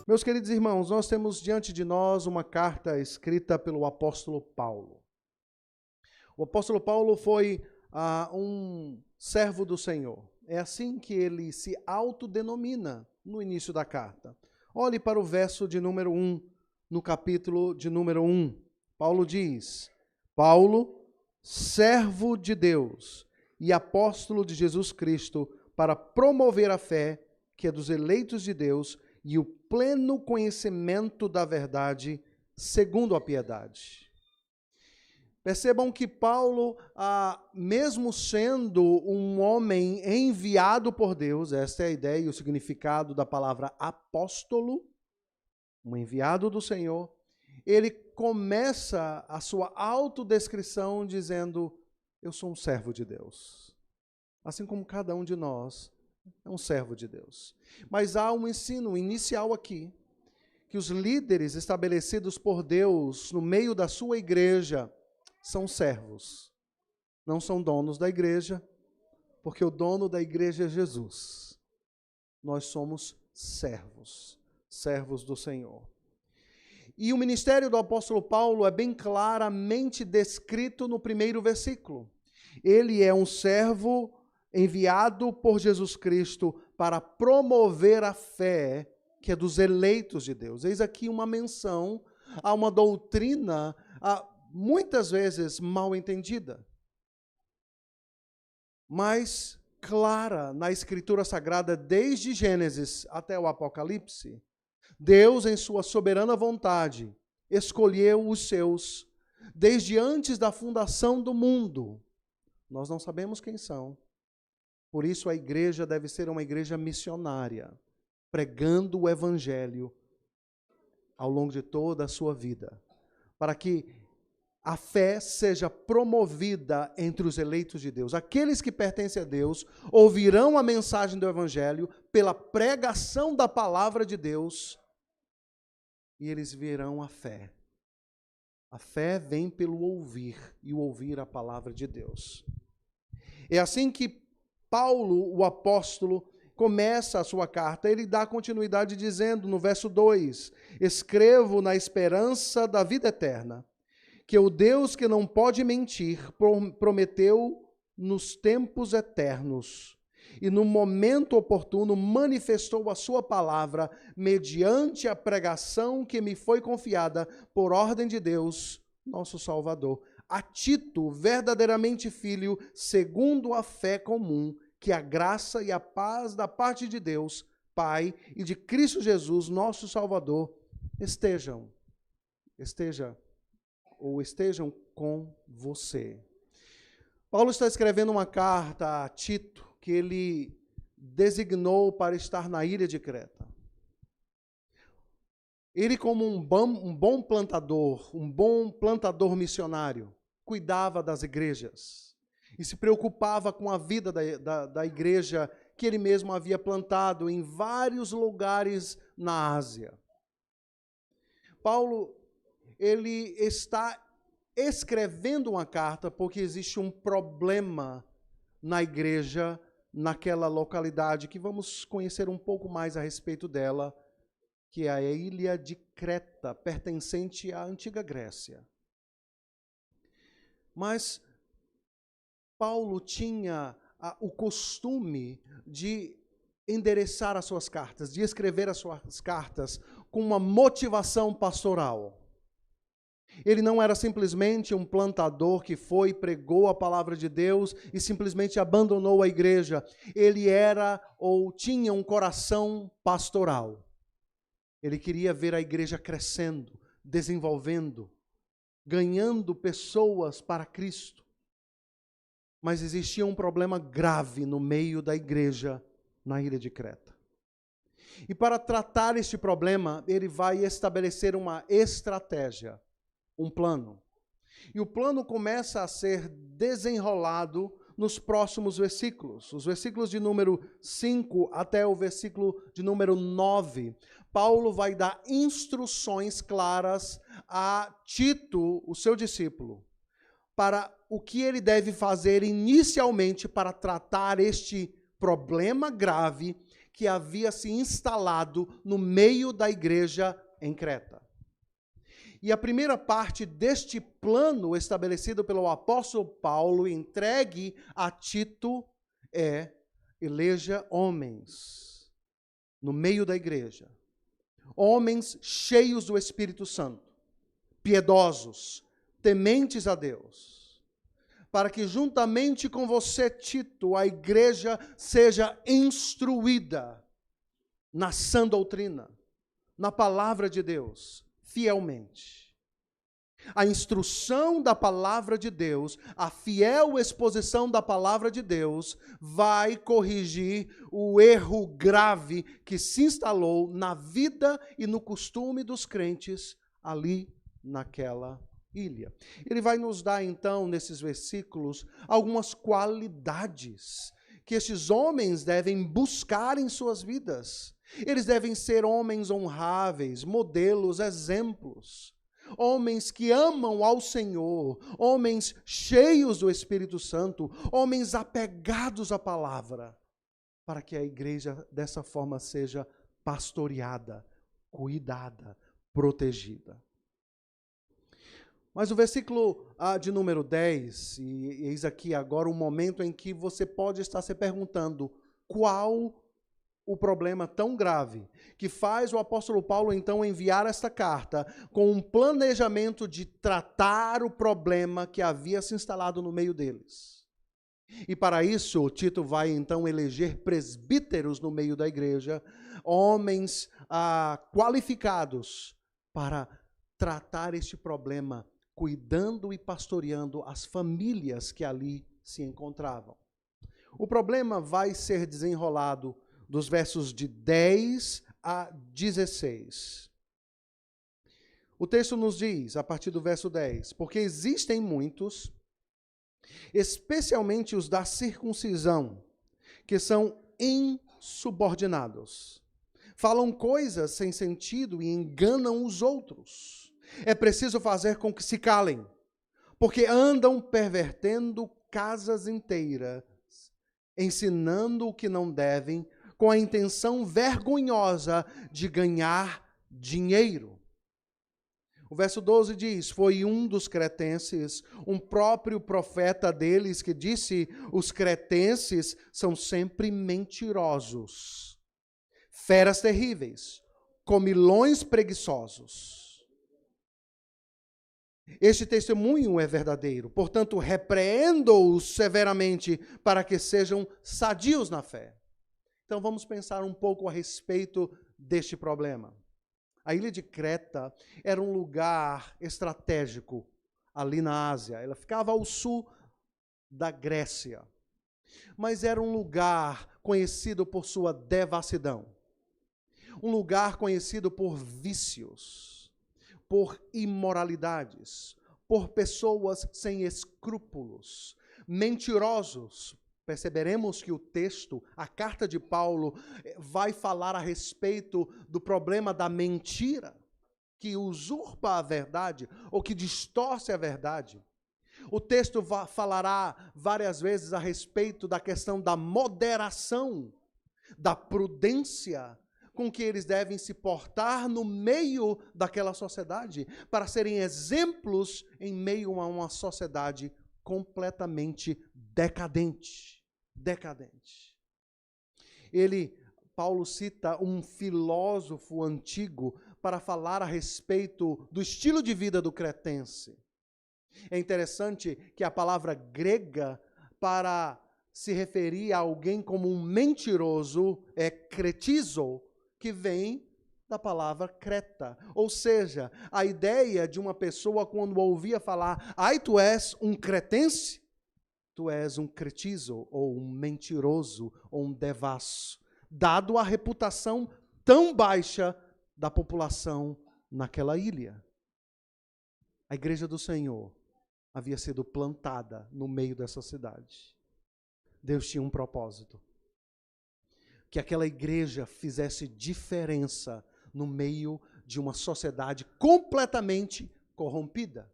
Meus queridos irmãos, nós temos diante de nós uma carta escrita pelo apóstolo Paulo. O apóstolo Paulo foi um servo do Senhor. É assim que ele se autodenomina no início da carta. Olhe para o verso de número 1, no capítulo de número 1. Paulo diz: Paulo, servo de Deus e apóstolo de Jesus Cristo, para promover a fé que é dos eleitos de Deus e o pleno conhecimento da verdade, segundo a piedade. Percebam que Paulo, mesmo sendo um homem enviado por Deus, esta é a ideia e o significado da palavra apóstolo, um enviado do Senhor, ele começa a sua autodescrição dizendo: eu sou um servo de Deus. Assim como cada um de nós é um servo de Deus. Mas há um ensino inicial aqui, que os líderes estabelecidos por Deus no meio da sua igreja são servos. Não são donos da igreja, porque o dono da igreja é Jesus. Nós somos servos, servos do Senhor. E o ministério do apóstolo Paulo é bem claramente descrito no primeiro versículo. Ele é um servo enviado por Jesus Cristo para promover a fé que é dos eleitos de Deus. Eis aqui uma menção a uma doutrina muitas vezes mal entendida, mas clara na Escritura Sagrada desde Gênesis até o Apocalipse. Deus, em sua soberana vontade, escolheu os seus desde antes da fundação do mundo. Nós não sabemos quem são. Por isso a igreja deve ser uma igreja missionária, pregando o evangelho ao longo de toda a sua vida, para que a fé seja promovida entre os eleitos de Deus. Aqueles que pertencem a Deus ouvirão a mensagem do evangelho pela pregação da palavra de Deus e eles verão a fé. A fé vem pelo ouvir e o ouvir a palavra de Deus. É assim que Paulo, o apóstolo, começa a sua carta. Ele dá continuidade dizendo no verso 2: escrevo na esperança da vida eterna, que o Deus que não pode mentir prometeu nos tempos eternos e no momento oportuno manifestou a sua palavra mediante a pregação que me foi confiada por ordem de Deus, nosso Salvador. A Tito, verdadeiramente filho, segundo a fé comum, que a graça e a paz da parte de Deus, Pai, e de Cristo Jesus, nosso Salvador, estejam com você. Paulo está escrevendo uma carta a Tito, que ele designou para estar na ilha de Creta. Ele, como um bom plantador missionário, cuidava das igrejas e se preocupava com a vida da igreja que ele mesmo havia plantado em vários lugares na Ásia. Paulo, ele está escrevendo uma carta porque existe um problema na igreja, naquela localidade, que vamos conhecer um pouco mais a respeito dela, que é a ilha de Creta, pertencente à antiga Grécia. Mas Paulo tinha o costume de endereçar as suas cartas, de escrever as suas cartas com uma motivação pastoral. Ele não era simplesmente um plantador que foi, pregou a palavra de Deus e simplesmente abandonou a igreja. Ele era ou tinha um coração pastoral. Ele queria ver a igreja crescendo, desenvolvendo, ganhando pessoas para Cristo. Mas existia um problema grave no meio da igreja na ilha de Creta. E para tratar este problema, ele vai estabelecer uma estratégia, um plano. E o plano começa a ser desenrolado nos próximos versículos. Os versículos de número 5 até o versículo de número 9. Paulo vai dar instruções claras a Tito, o seu discípulo, para o que ele deve fazer inicialmente para tratar este problema grave que havia se instalado no meio da igreja em Creta. E a primeira parte deste plano estabelecido pelo apóstolo Paulo, entregue a Tito, é: eleja homens no meio da igreja. Homens cheios do Espírito Santo, piedosos, tementes a Deus, para que juntamente com você, Tito, a igreja seja instruída na sã doutrina, na palavra de Deus, fielmente. A instrução da palavra de Deus, a fiel exposição da palavra de Deus, vai corrigir o erro grave que se instalou na vida e no costume dos crentes ali naquela ilha. Ele vai nos dar, então, nesses versículos, algumas qualidades que estes homens devem buscar em suas vidas. Eles devem ser homens honráveis, modelos, exemplos. Homens que amam ao Senhor, homens cheios do Espírito Santo, homens apegados à palavra, para que a igreja dessa forma seja pastoreada, cuidada, protegida. Mas o versículo de número 10, e eis aqui agora o momento em que você pode estar se perguntando qual o problema tão grave que faz o apóstolo Paulo então enviar esta carta com um planejamento de tratar o problema que havia se instalado no meio deles. E para isso, Tito vai então eleger presbíteros no meio da igreja, homens qualificados para tratar este problema, cuidando e pastoreando as famílias que ali se encontravam. O problema vai ser desenrolado dos versos de 10 a 16. O texto nos diz, a partir do verso 10, porque existem muitos, especialmente os da circuncisão, que são insubordinados. Falam coisas sem sentido e enganam os outros. É preciso fazer com que se calem, porque andam pervertendo casas inteiras, ensinando o que não devem, com a intenção vergonhosa de ganhar dinheiro. O verso 12 diz, foi um dos cretenses, um próprio profeta deles, que disse, os cretenses são sempre mentirosos, feras terríveis, comilões preguiçosos. Este testemunho é verdadeiro, portanto, repreendo-os severamente para que sejam sadios na fé. Então vamos pensar um pouco a respeito deste problema. A ilha de Creta era um lugar estratégico ali na Ásia. Ela ficava ao sul da Grécia. Mas era um lugar conhecido por sua devassidão. Um lugar conhecido por vícios, por imoralidades, por pessoas sem escrúpulos, mentirosos. Perceberemos que o texto, a carta de Paulo, vai falar a respeito do problema da mentira, que usurpa a verdade ou que distorce a verdade. O texto falará várias vezes a respeito da questão da moderação, da prudência com que eles devem se portar no meio daquela sociedade, para serem exemplos em meio a uma sociedade completamente decadente. Paulo cita um filósofo antigo para falar a respeito do estilo de vida do cretense. É interessante que a palavra grega para se referir a alguém como um mentiroso é kretizo, que vem da palavra Creta. Ou seja, a ideia de uma pessoa quando ouvia falar, ai, tu és um cretense? Tu és um cretizo, ou um mentiroso, ou um devasso, dado a reputação tão baixa da população naquela ilha. A igreja do Senhor havia sido plantada no meio dessa cidade. Deus tinha um propósito. Que aquela igreja fizesse diferença no meio de uma sociedade completamente corrompida.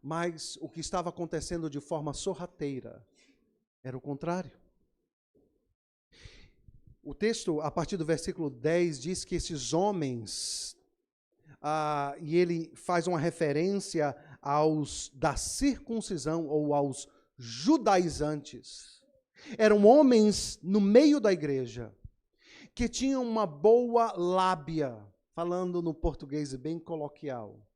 Mas o que estava acontecendo de forma sorrateira era o contrário. O texto, a partir do versículo 10, diz que esses homens, e ele faz uma referência aos da circuncisão ou aos judaizantes. Eram homens no meio da igreja que tinham uma boa lábia, falando no português bem coloquial,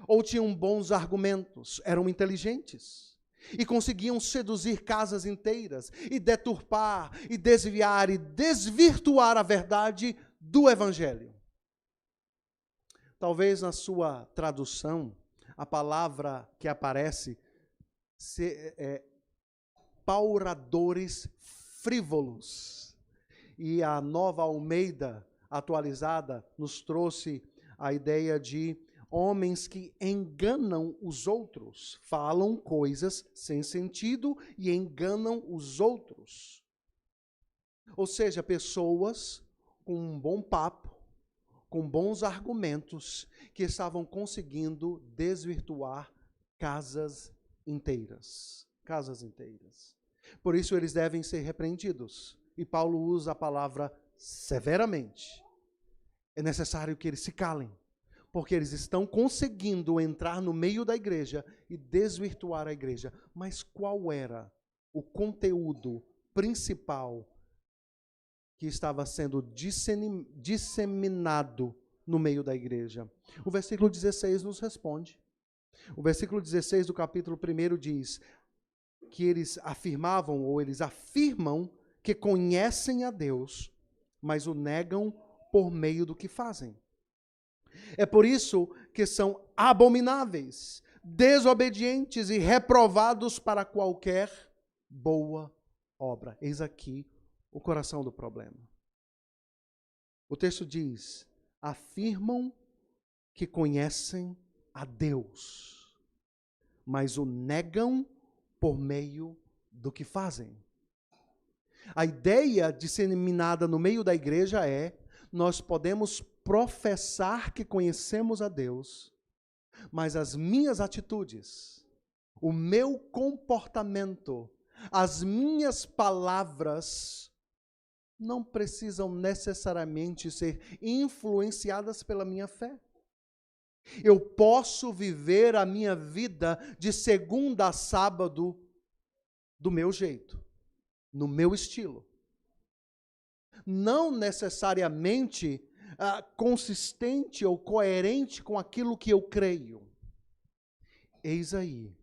ou tinham bons argumentos, eram inteligentes e conseguiam seduzir casas inteiras e deturpar e desviar e desvirtuar a verdade do evangelho. Talvez na sua tradução, a palavra que aparece é pauradores frívolos. E a Nova Almeida atualizada nos trouxe a ideia de homens que enganam os outros, falam coisas sem sentido e enganam os outros. Ou seja, pessoas com um bom papo, com bons argumentos, que estavam conseguindo desvirtuar casas inteiras. Casas inteiras. Por isso eles devem ser repreendidos. E Paulo usa a palavra severamente. É necessário que eles se calem, porque eles estão conseguindo entrar no meio da igreja e desvirtuar a igreja. Mas qual era o conteúdo principal que estava sendo disseminado no meio da igreja? O versículo 16 nos responde. O versículo 16 do capítulo 1 diz que eles afirmavam, ou eles afirmam, que conhecem a Deus, mas o negam por meio do que fazem. É por isso que são abomináveis, desobedientes e reprovados para qualquer boa obra. Eis aqui o coração do problema. O texto diz: afirmam que conhecem a Deus, mas o negam por meio do que fazem. A ideia disseminada no meio da igreja é: nós podemos professar que conhecemos a Deus, mas as minhas atitudes, o meu comportamento, as minhas palavras não precisam necessariamente ser influenciadas pela minha fé. Eu posso viver a minha vida de segunda a sábado do meu jeito, no meu estilo. Não necessariamente consistente ou coerente com aquilo que eu creio. Eis aí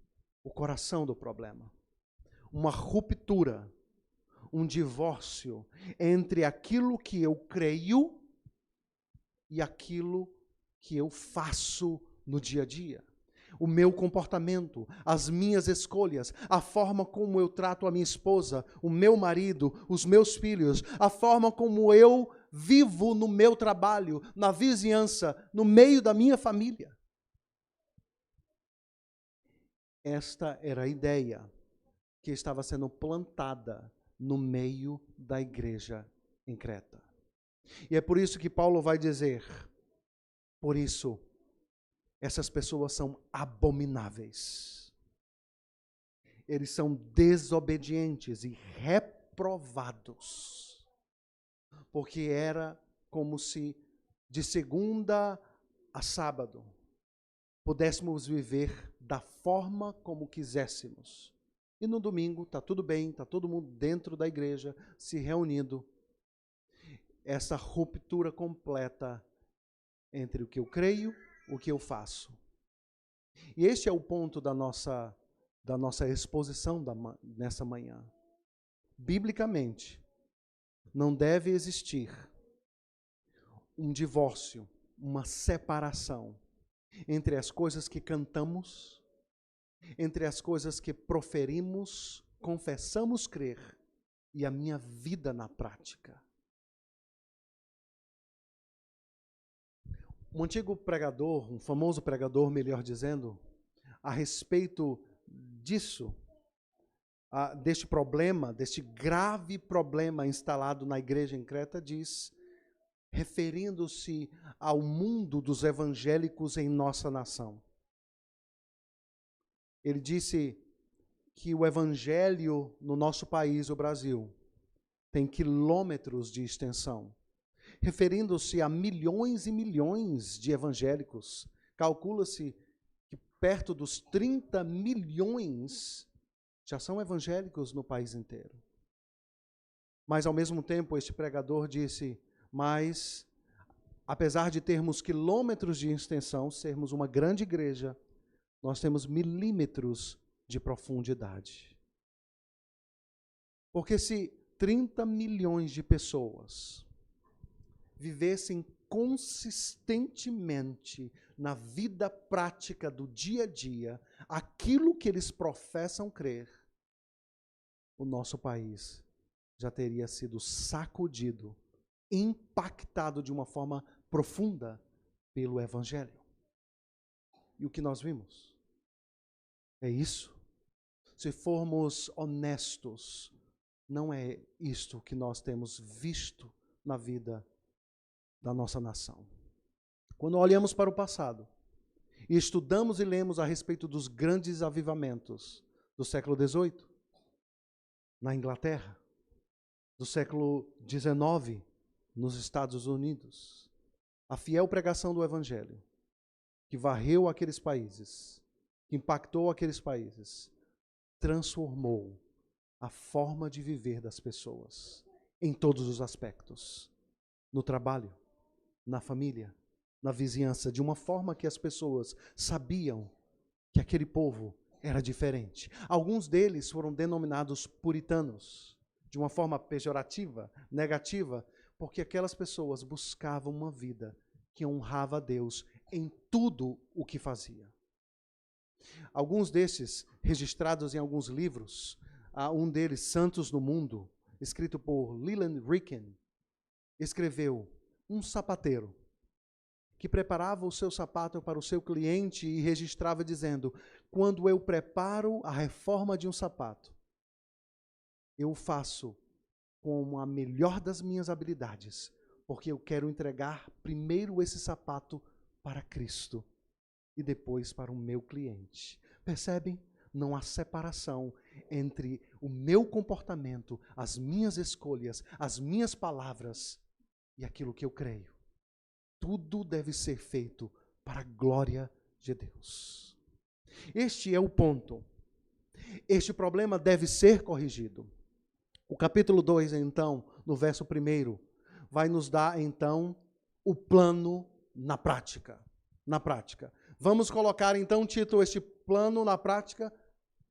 o coração do problema. Uma ruptura, um divórcio entre aquilo que eu creio e aquilo que eu faço no dia a dia. O meu comportamento, as minhas escolhas, a forma como eu trato a minha esposa, o meu marido, os meus filhos, a forma como eu vivo no meu trabalho, na vizinhança, no meio da minha família. Esta era a ideia que estava sendo plantada no meio da igreja em Creta. E é por isso que Paulo vai dizer: por isso, essas pessoas são abomináveis. Eles são desobedientes e reprovados. Porque era como se de segunda a sábado pudéssemos viver da forma como quiséssemos. E no domingo está tudo bem, está todo mundo dentro da igreja se reunindo. Essa ruptura completa entre o que eu creio, o que eu faço. E este é o ponto da nossa exposição nessa manhã. Biblicamente, não deve existir um divórcio, uma separação entre as coisas que cantamos, entre as coisas que proferimos, confessamos crer, e a minha vida na prática. Um antigo pregador, um famoso pregador, melhor dizendo, a respeito disso, deste problema, deste grave problema instalado na igreja em Creta, diz, referindo-se ao mundo dos evangélicos em nossa nação: Ele disse que o evangelho no nosso país, o Brasil, tem quilômetros de extensão, referindo-se a milhões e milhões de evangélicos. Calcula-se que perto dos 30 milhões já são evangélicos no país inteiro. Mas, ao mesmo tempo, este pregador disse, mas, apesar de termos quilômetros de extensão, sermos uma grande igreja, nós temos milímetros de profundidade. Porque se 30 milhões de pessoas vivessem consistentemente na vida prática do dia a dia aquilo que eles professam crer, o nosso país já teria sido sacudido, impactado de uma forma profunda pelo Evangelho. E o que nós vimos? É isso. Se formos honestos, não é isto que nós temos visto na vida da nossa nação. Quando olhamos para o passado e estudamos e lemos a respeito dos grandes avivamentos do século XVIII, na Inglaterra, do século XIX, nos Estados Unidos, a fiel pregação do Evangelho, que varreu aqueles países, que impactou aqueles países, transformou a forma de viver das pessoas, em todos os aspectos, no trabalho, na família, na vizinhança, de uma forma que as pessoas sabiam que aquele povo era diferente. Alguns deles foram denominados puritanos, de uma forma pejorativa, negativa, porque aquelas pessoas buscavam uma vida que honrava a Deus em tudo o que fazia. Alguns desses, registrados em alguns livros, um deles, Santos no Mundo, escrito por Leland Ricken, escreveu: um sapateiro que preparava o seu sapato para o seu cliente e registrava dizendo: quando eu preparo a reforma de um sapato, eu faço com a melhor das minhas habilidades, porque eu quero entregar primeiro esse sapato para Cristo e depois para o meu cliente. Percebem? Não há separação entre o meu comportamento, as minhas escolhas, as minhas palavras e aquilo que eu creio. Tudo deve ser feito para a glória de Deus. Este é o ponto. Este problema deve ser corrigido. O capítulo 2, então, no verso 1, vai nos dar, então, o plano na prática. Na prática. Vamos colocar, então, Tito, este plano na prática?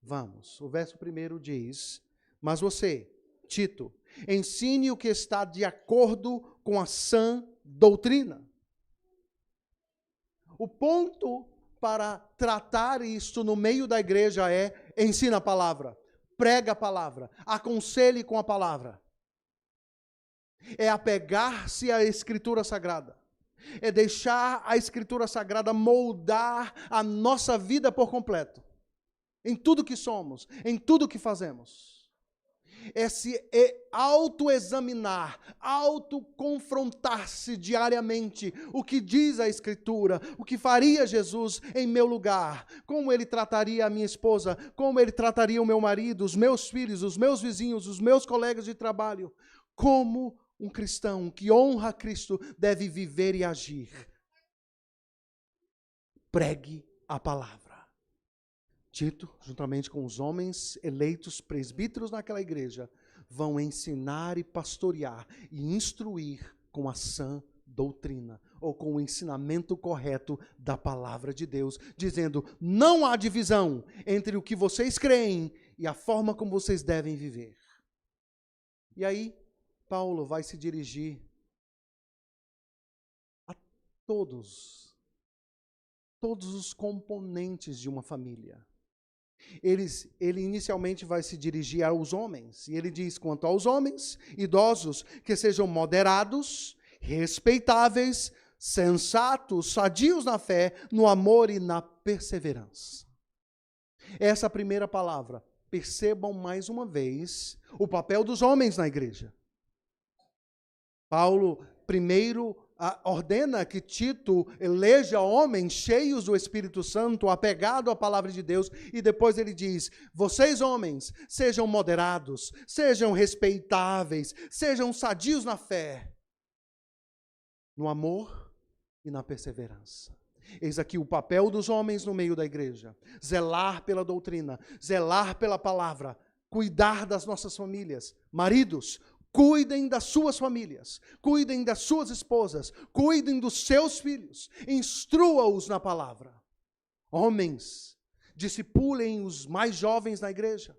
Vamos. O verso 1 diz: mas você, Tito, ensine o que está de acordo com a sã doutrina. O ponto para tratar isto no meio da igreja é: ensina a palavra, prega a palavra, aconselhe com a palavra. É apegar-se à Escritura Sagrada. É deixar a Escritura Sagrada moldar a nossa vida por completo. Em tudo que somos, em tudo que fazemos. É se autoexaminar, autoconfrontar-se diariamente. O que diz a Escritura, o que faria Jesus em meu lugar, como Ele trataria a minha esposa, como Ele trataria o meu marido, os meus filhos, os meus vizinhos, os meus colegas de trabalho. Como um cristão que honra a Cristo deve viver e agir. Pregue a palavra. Tito, juntamente com os homens eleitos presbíteros naquela igreja, vão ensinar e pastorear e instruir com a sã doutrina, ou com o ensinamento correto da palavra de Deus, dizendo: não há divisão entre o que vocês creem e a forma como vocês devem viver. E aí, Paulo vai se dirigir a todos os componentes de uma família. Ele inicialmente vai se dirigir aos homens, e ele diz: quanto aos homens, idosos, que sejam moderados, respeitáveis, sensatos, sadios na fé, no amor e na perseverança. Essa primeira palavra, percebam mais uma vez o papel dos homens na igreja. Paulo primeiro ordena que Tito eleja homens cheios do Espírito Santo, apegado à palavra de Deus, e depois ele diz: vocês homens, sejam moderados, sejam respeitáveis, sejam sadios na fé, no amor e na perseverança. Eis aqui o papel dos homens no meio da igreja: zelar pela doutrina, zelar pela palavra, cuidar das nossas famílias. Maridos, cuidem das suas famílias, cuidem das suas esposas, cuidem dos seus filhos, instrua-os na palavra. Homens, discipulem os mais jovens na igreja,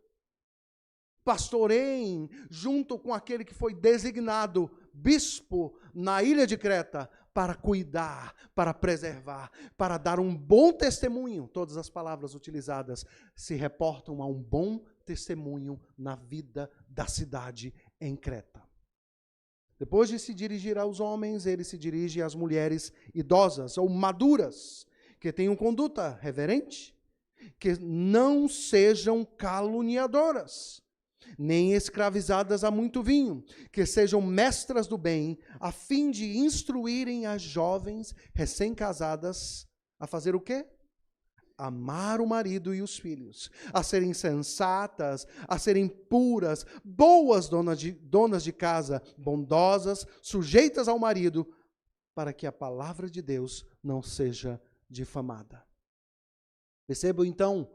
pastoreiem junto com aquele que foi designado bispo na ilha de Creta, para cuidar, para preservar, para dar um bom testemunho. Todas as palavras utilizadas se reportam a um bom testemunho na vida da cidade em Creta. Depois de se dirigir aos homens, ele se dirige às mulheres idosas ou maduras, que tenham conduta reverente, que não sejam caluniadoras, nem escravizadas a muito vinho, que sejam mestras do bem, a fim de instruírem as jovens recém-casadas a fazer o quê? Amar o marido e os filhos, a serem sensatas, a serem puras, boas donas de casa, bondosas, sujeitas ao marido, para que a palavra de Deus não seja difamada. Percebam então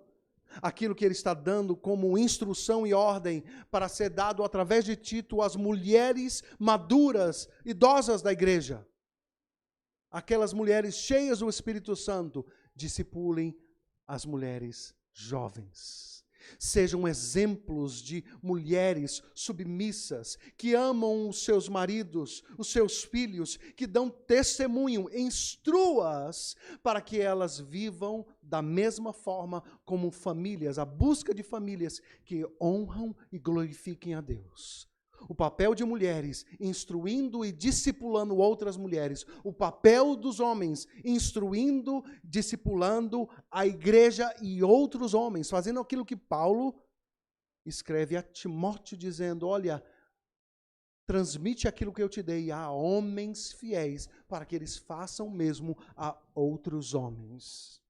aquilo que ele está dando como instrução e ordem para ser dado através de Tito às mulheres maduras, idosas da igreja. Aquelas mulheres cheias do Espírito Santo, discipulem as mulheres jovens. Sejam exemplos de mulheres submissas, que amam os seus maridos, os seus filhos, que dão testemunho. Instrua-as para que elas vivam da mesma forma como famílias, a busca de famílias que honram e glorifiquem a Deus. O papel de mulheres instruindo e discipulando outras mulheres. O papel dos homens instruindo, discipulando a igreja e outros homens. Fazendo aquilo que Paulo escreve a Timóteo, dizendo: olha, transmite aquilo que eu te dei a homens fiéis, para que eles façam o mesmo a outros homens.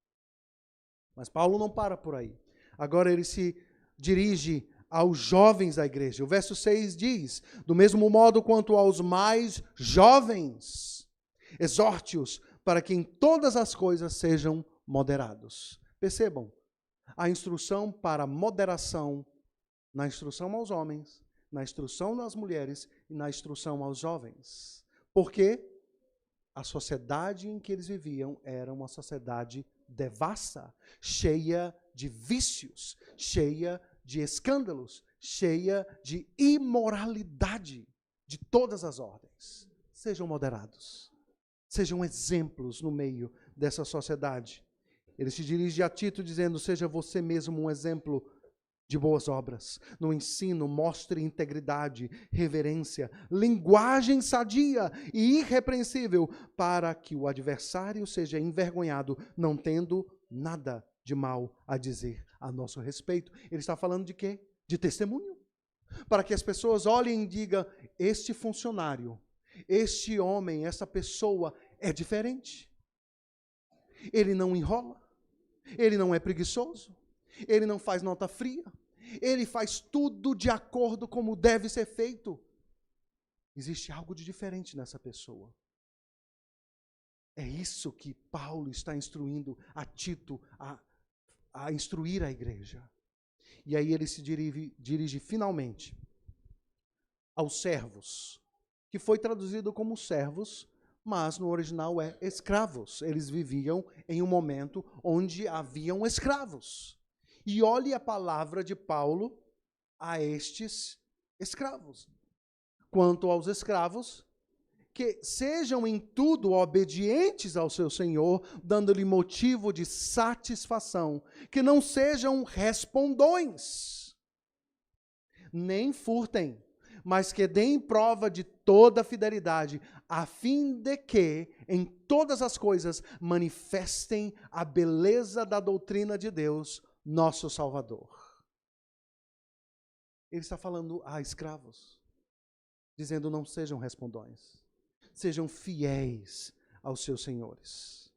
Mas Paulo não para por aí. Agora ele se dirige aos jovens da igreja. O verso 6 diz: do mesmo modo quanto aos mais jovens, exorte-os para que em todas as coisas sejam moderados. Percebam, a instrução para moderação, na instrução aos homens, na instrução às mulheres e na instrução aos jovens. Porque a sociedade em que eles viviam era uma sociedade devassa, cheia de vícios, cheia de escândalos, cheia de imoralidade de todas as ordens. Sejam moderados, sejam exemplos no meio dessa sociedade. Ele se dirige a Tito dizendo: seja você mesmo um exemplo de boas obras. No ensino, mostre integridade, reverência, linguagem sadia e irrepreensível, para que o adversário seja envergonhado, não tendo nada de mal a dizer a nosso respeito. Ele está falando de quê? De testemunho. Para que as pessoas olhem e digam: este funcionário, este homem, essa pessoa é diferente. Ele não enrola, ele não é preguiçoso, ele não faz nota fria, ele faz tudo de acordo como deve ser feito. Existe algo de diferente nessa pessoa. É isso que Paulo está instruindo a Tito a instruir a igreja. E aí ele se dirige finalmente aos servos, que foi traduzido como servos, mas no original é escravos. Eles viviam em um momento onde haviam escravos. E olhe a palavra de Paulo a estes escravos. Quanto aos escravos, que sejam em tudo obedientes ao seu Senhor, dando-lhe motivo de satisfação, que não sejam respondões, nem furtem, mas que deem prova de toda fidelidade, a fim de que, em todas as coisas, manifestem a beleza da doutrina de Deus, nosso Salvador. Ele está falando a escravos, dizendo: não sejam respondões. sejam fiéis aos seus senhores.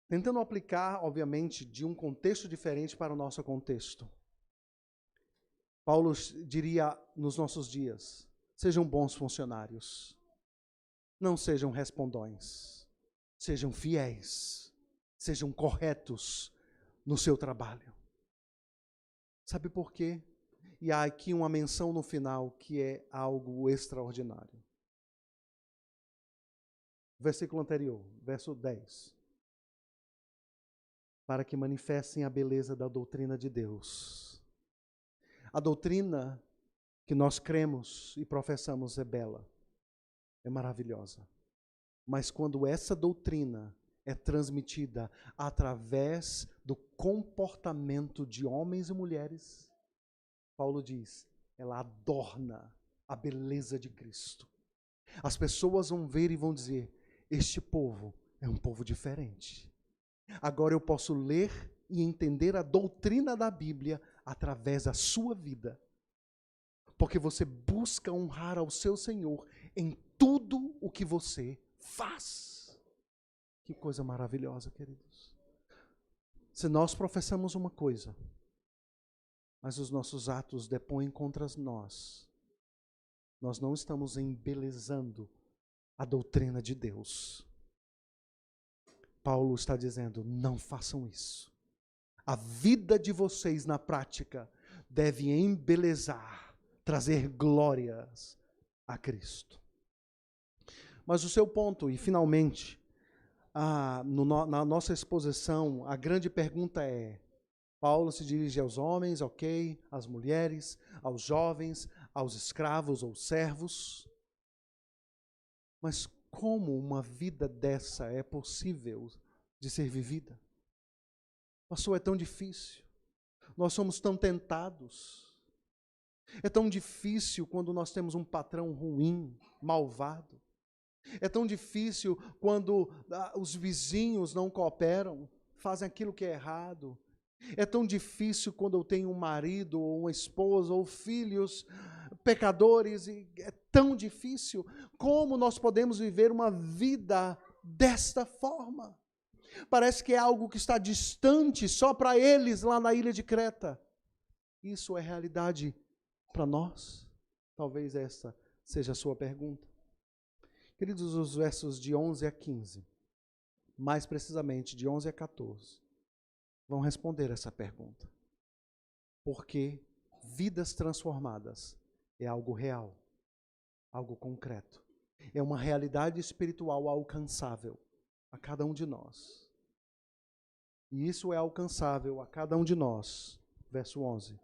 Tentando aplicar, obviamente, de um contexto diferente para o nosso contexto. Paulo diria nos nossos dias: sejam bons funcionários, não sejam respondões, sejam fiéis, sejam corretos no seu trabalho. Sabe por quê? E há aqui uma menção no final que é algo extraordinário. Versículo anterior, verso 10. Para que manifestem a beleza da doutrina de Deus. A doutrina que nós cremos e professamos é bela, é maravilhosa. Mas quando essa doutrina é transmitida através do comportamento de homens e mulheres, Paulo diz, ela adorna a beleza de Cristo. As pessoas vão ver e vão dizer, este povo é um povo diferente. Agora eu posso ler e entender a doutrina da Bíblia através da sua vida. Porque você busca honrar ao seu Senhor em tudo o que você faz. Que coisa maravilhosa, queridos. Se nós professamos uma coisa, mas os nossos atos depõem contra nós não estamos embelezando a doutrina de Deus. Paulo está dizendo, não façam isso. A vida de vocês na prática deve embelezar, trazer glórias a Cristo. Mas o seu ponto, e finalmente, na nossa exposição, a grande pergunta é, Paulo se dirige aos homens, ok, às mulheres, aos jovens, aos escravos ou servos. Mas como uma vida dessa é possível de ser vivida? Pastor, é tão difícil. Nós somos tão tentados. É tão difícil quando nós temos um patrão ruim, malvado. É tão difícil quando os vizinhos não cooperam, fazem aquilo que é errado. É tão difícil quando eu tenho um marido, ou uma esposa, ou filhos pecadores. E é tão difícil. Como nós podemos viver uma vida desta forma? Parece que é algo que está distante só para eles lá na ilha de Creta. Isso é realidade para nós? Talvez essa seja a sua pergunta. Queridos, os versos de 11 a 15, mais precisamente de 11 a 14, vão responder essa pergunta. Porque vidas transformadas é algo real, algo concreto. É uma realidade espiritual alcançável a cada um de nós. E isso é alcançável a cada um de nós. Verso 11.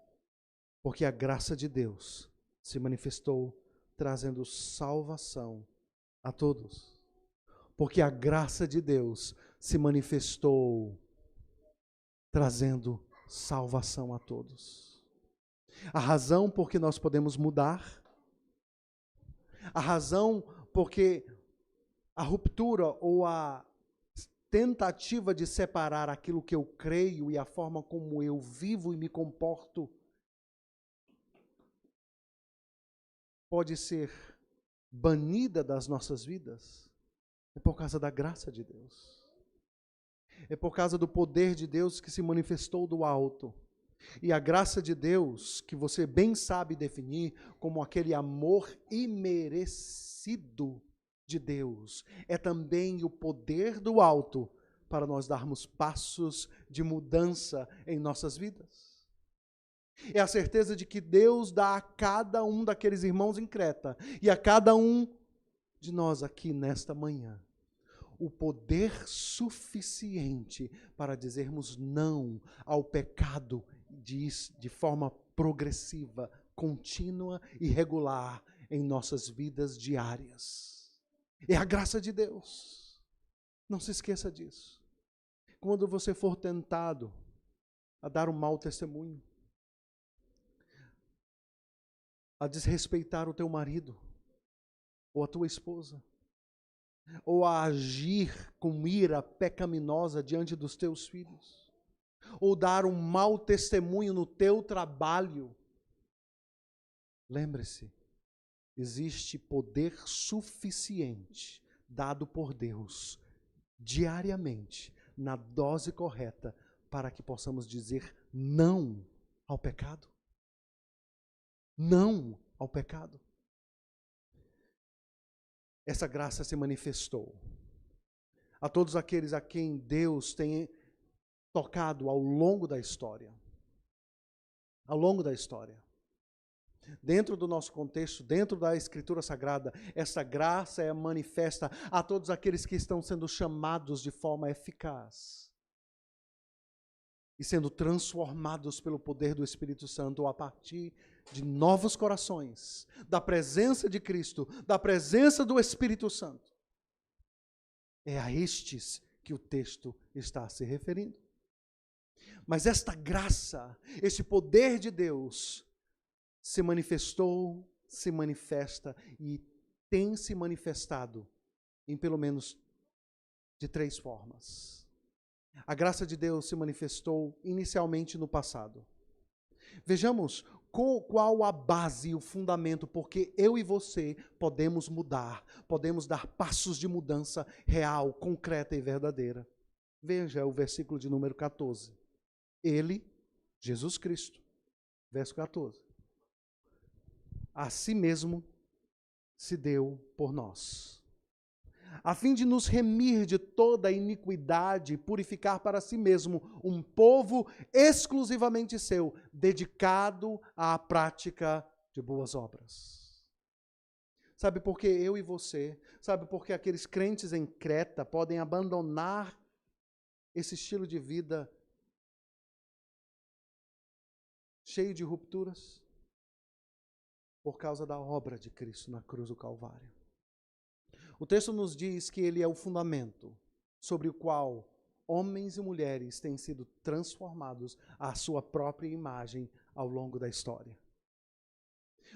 Porque a graça de Deus se manifestou trazendo salvação a todos. Porque a graça de Deus se manifestou trazendo salvação a todos. A razão por que nós podemos mudar, a razão porque a ruptura ou a tentativa de separar aquilo que eu creio e a forma como eu vivo e me comporto pode ser banida das nossas vidas, é por causa da graça de Deus. É por causa do poder de Deus que se manifestou do alto. E a graça de Deus, que você bem sabe definir como aquele amor imerecido de Deus, é também o poder do alto para nós darmos passos de mudança em nossas vidas. É a certeza de que Deus dá a cada um daqueles irmãos em Creta e a cada um de nós aqui nesta manhã o poder suficiente para dizermos não ao pecado de forma progressiva, contínua e regular em nossas vidas diárias. É a graça de Deus. Não se esqueça disso. Quando você for tentado a dar um mau testemunho, a desrespeitar o teu marido, ou a tua esposa, ou a agir com ira pecaminosa diante dos teus filhos, ou dar um mau testemunho no teu trabalho, lembre-se, existe poder suficiente dado por Deus diariamente, na dose correta, para que possamos dizer não ao pecado. Não ao pecado. Essa graça se manifestou a todos aqueles a quem Deus tem tocado ao longo da história. Ao longo da história. Dentro do nosso contexto, dentro da Escritura Sagrada, essa graça é manifesta a todos aqueles que estão sendo chamados de forma eficaz e sendo transformados pelo poder do Espírito Santo a partir de novos corações, da presença de Cristo, da presença do Espírito Santo. É a estes que o texto está se referindo. Mas esta graça, este poder de Deus, se manifestou, se manifesta e tem se manifestado em pelo menos de 3 formas. A graça de Deus se manifestou inicialmente no passado. Vejamos qual a base e o fundamento, porque eu e você podemos mudar, podemos dar passos de mudança real, concreta e verdadeira. Veja o versículo de número 14. Ele, Jesus Cristo, verso 14. A si mesmo se deu por nós, a fim de nos remir de toda iniquidade e purificar para si mesmo um povo exclusivamente seu, dedicado à prática de boas obras. Sabe por que eu e você, sabe por que aqueles crentes em Creta podem abandonar esse estilo de vida cheio de rupturas? Por causa da obra de Cristo na cruz do Calvário. O texto nos diz que ele é o fundamento sobre o qual homens e mulheres têm sido transformados à sua própria imagem ao longo da história.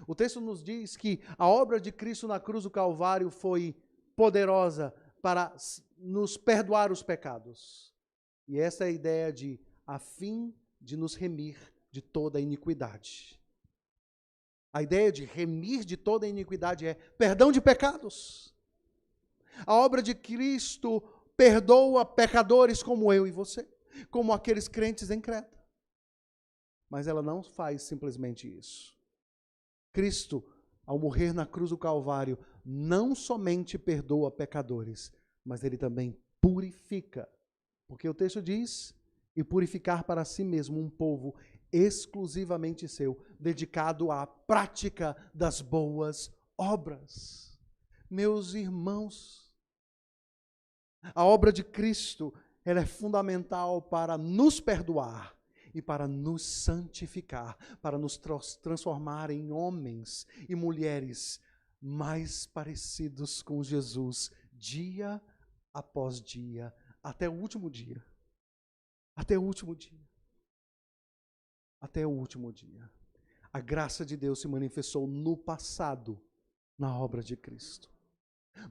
O texto nos diz que a obra de Cristo na cruz do Calvário foi poderosa para nos perdoar os pecados. E essa é a ideia de a fim de nos remir de toda a iniquidade. A ideia de remir de toda a iniquidade é perdão de pecados. A obra de Cristo perdoa pecadores como eu e você, como aqueles crentes em Creta. Mas ela não faz simplesmente isso. Cristo, ao morrer na cruz do Calvário, não somente perdoa pecadores, mas ele também purifica. Porque o texto diz, e purificar para si mesmo um povo exclusivamente seu, dedicado à prática das boas obras. Meus irmãos, a obra de Cristo, ela é fundamental para nos perdoar e para nos santificar, para nos transformar em homens e mulheres mais parecidos com Jesus, dia após dia, até o último dia. Até o último dia. Até o último dia. A graça de Deus se manifestou no passado, na obra de Cristo.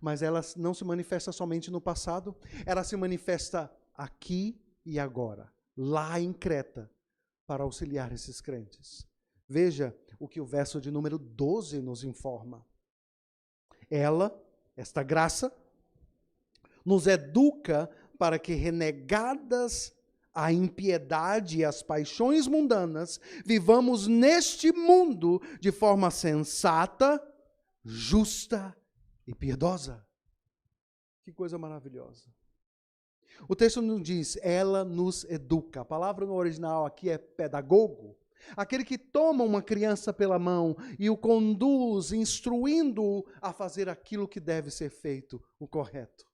Mas ela não se manifesta somente no passado, ela se manifesta aqui e agora, lá em Creta, para auxiliar esses crentes. Veja o que o verso de número 12 nos informa. Ela, esta graça, nos educa para que, renegadas a impiedade e as paixões mundanas, vivamos neste mundo de forma sensata, justa e piedosa. Que coisa maravilhosa. O texto nos diz, ela nos educa. A palavra no original aqui é pedagogo. Aquele que toma uma criança pela mão e o conduz, instruindo-o a fazer aquilo que deve ser feito, o correto.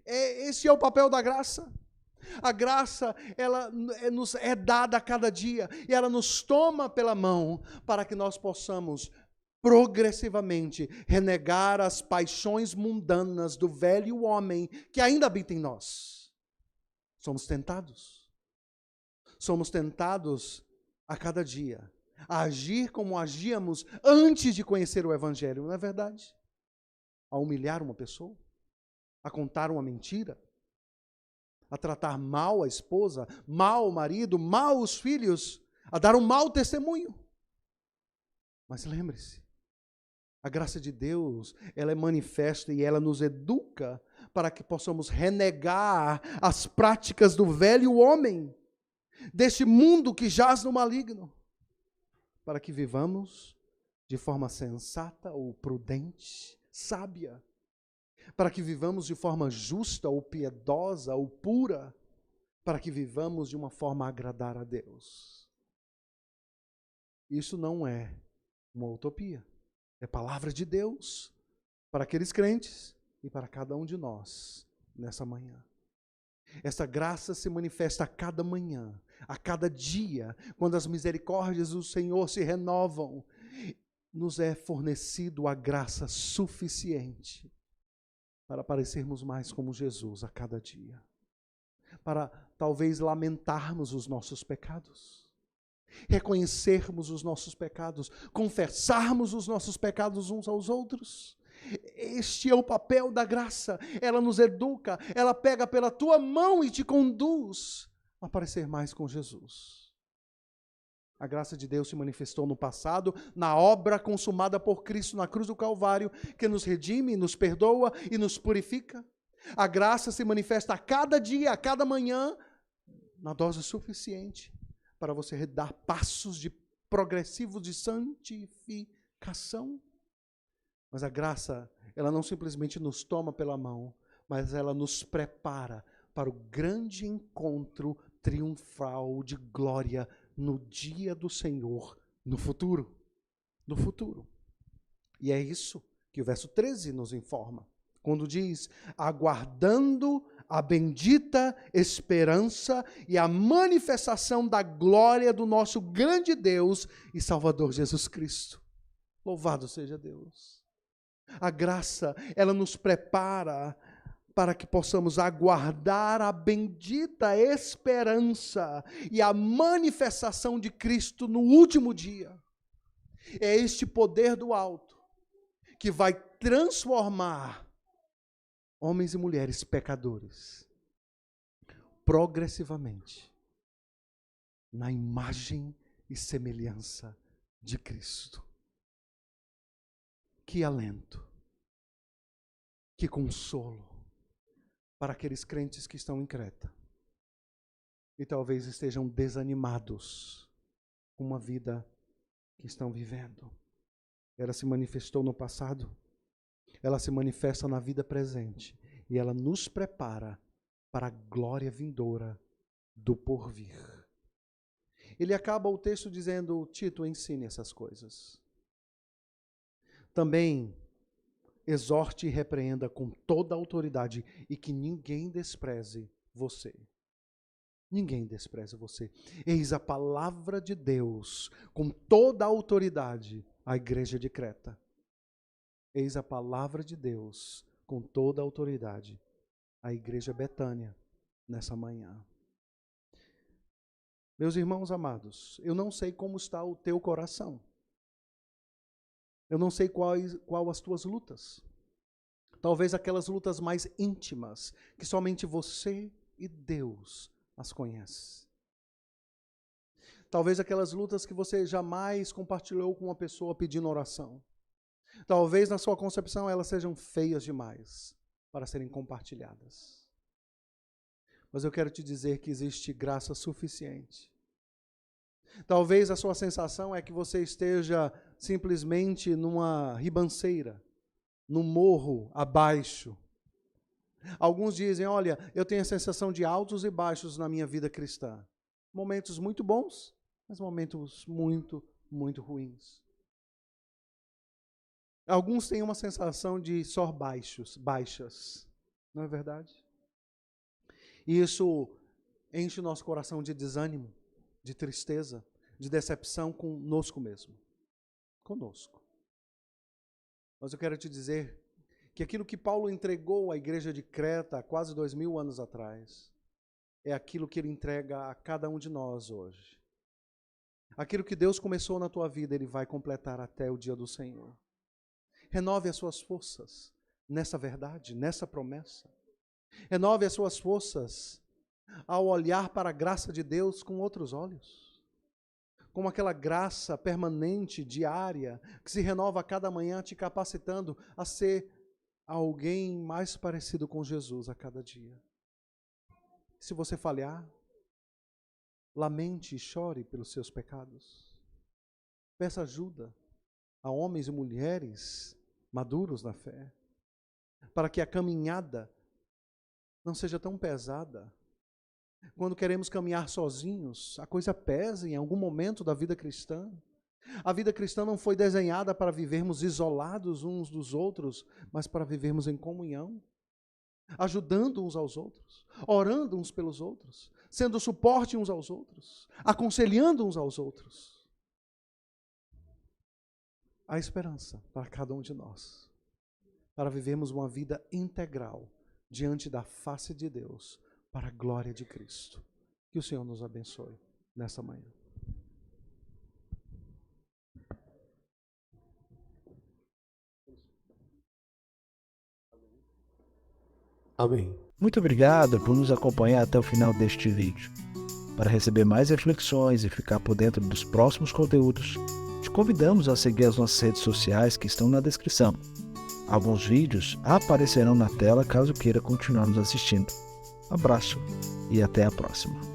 Esse é o papel da graça. A graça, ela nos é dada a cada dia e ela nos toma pela mão para que nós possamos progressivamente renegar as paixões mundanas do velho homem que ainda habita em nós. Somos tentados. Somos tentados a cada dia a agir como agíamos antes de conhecer o Evangelho, não é verdade? A humilhar uma pessoa, a contar uma mentira, a tratar mal a esposa, mal o marido, mal os filhos, a dar um mau testemunho. Mas lembre-se, A graça de Deus, ela é manifesta e ela nos educa para que possamos renegar as práticas do velho homem, deste mundo que jaz no maligno, para que vivamos de forma sensata ou prudente, sábia, para que vivamos de forma justa ou piedosa ou pura, para que vivamos de uma forma a agradar a Deus. Isso não é uma utopia, é palavra de Deus para aqueles crentes e para cada um de nós nessa manhã. Essa graça se manifesta a cada manhã, a cada dia, quando as misericórdias do Senhor se renovam, nos é fornecido a graça suficiente para parecermos mais como Jesus a cada dia. Para talvez lamentarmos os nossos pecados, reconhecermos os nossos pecados, confessarmos os nossos pecados uns aos outros. Este é o papel da graça. Ela nos educa, ela pega pela tua mão e te conduz a parecer mais com Jesus. A graça de Deus se manifestou no passado, na obra consumada por Cristo na cruz do Calvário, que nos redime, nos perdoa e nos purifica. A graça se manifesta a cada dia, a cada manhã, na dose suficiente para você dar passos progressivos de santificação. Mas a graça, ela não simplesmente nos toma pela mão, mas ela nos prepara para o grande encontro triunfal de glória no dia do Senhor, no futuro. No futuro. E é isso que o verso 13 nos informa, quando diz: aguardando a bendita esperança e a manifestação da glória do nosso grande Deus e Salvador Jesus Cristo. Louvado seja Deus. A graça, ela nos prepara para que possamos aguardar a bendita esperança e a manifestação de Cristo no último dia. É este poder do alto que vai transformar homens e mulheres pecadores progressivamente na imagem e semelhança de Cristo. Que alento, que consolo para aqueles crentes que estão em Creta e talvez estejam desanimados com uma vida que estão vivendo. Ela se manifestou no passado, ela se manifesta na vida presente e ela nos prepara para a glória vindoura do porvir. Ele acaba o texto dizendo: Tito, ensine essas coisas. Também exorte e repreenda com toda a autoridade e que ninguém despreze você. Ninguém despreze você. Eis a palavra de Deus com toda a autoridade à igreja de Creta. Eis a palavra de Deus com toda a autoridade à igreja Betânia nessa manhã. Meus irmãos amados, eu não sei como está o teu coração. Eu não sei qual as tuas lutas. Talvez aquelas lutas mais íntimas, que somente você e Deus as conhece. Talvez aquelas lutas que você jamais compartilhou com uma pessoa pedindo oração. Talvez na sua concepção elas sejam feias demais para serem compartilhadas. Mas eu quero te dizer que existe graça suficiente. Talvez a sua sensação é que você esteja simplesmente numa ribanceira, num morro abaixo. Alguns dizem: olha, eu tenho a sensação de altos e baixos na minha vida cristã. Momentos muito bons, mas momentos muito, muito ruins. Alguns têm uma sensação de só baixas. Não é verdade? E isso enche o nosso coração de desânimo, de tristeza, de decepção conosco mesmo. Conosco. Mas eu quero te dizer que aquilo que Paulo entregou à igreja de Creta há quase 2000 anos atrás, é aquilo que ele entrega a cada um de nós hoje. Aquilo que Deus começou na tua vida, Ele vai completar até o dia do Senhor. Renove as suas forças nessa verdade, nessa promessa. Renove as suas forças ao olhar para a graça de Deus com outros olhos. como aquela graça permanente, diária, que se renova a cada manhã, te capacitando a ser alguém mais parecido com Jesus a cada dia. Se você falhar, lamente e chore pelos seus pecados. Peça ajuda a homens e mulheres maduros na fé, para que a caminhada não seja tão pesada. Quando queremos caminhar sozinhos, a coisa pesa em algum momento da vida cristã. A vida cristã não foi desenhada para vivermos isolados uns dos outros, mas para vivermos em comunhão, ajudando uns aos outros, orando uns pelos outros, sendo suporte uns aos outros, aconselhando uns aos outros. Há esperança para cada um de nós, para vivermos uma vida integral diante da face de Deus, para a glória de Cristo. Que o Senhor nos abençoe nessa manhã. Amém. Muito obrigado por nos acompanhar até o final deste vídeo. Para receber mais reflexões e ficar por dentro dos próximos conteúdos, te convidamos a seguir as nossas redes sociais que estão na descrição. Alguns vídeos aparecerão na tela caso queira continuar nos assistindo. Abraço e até a próxima.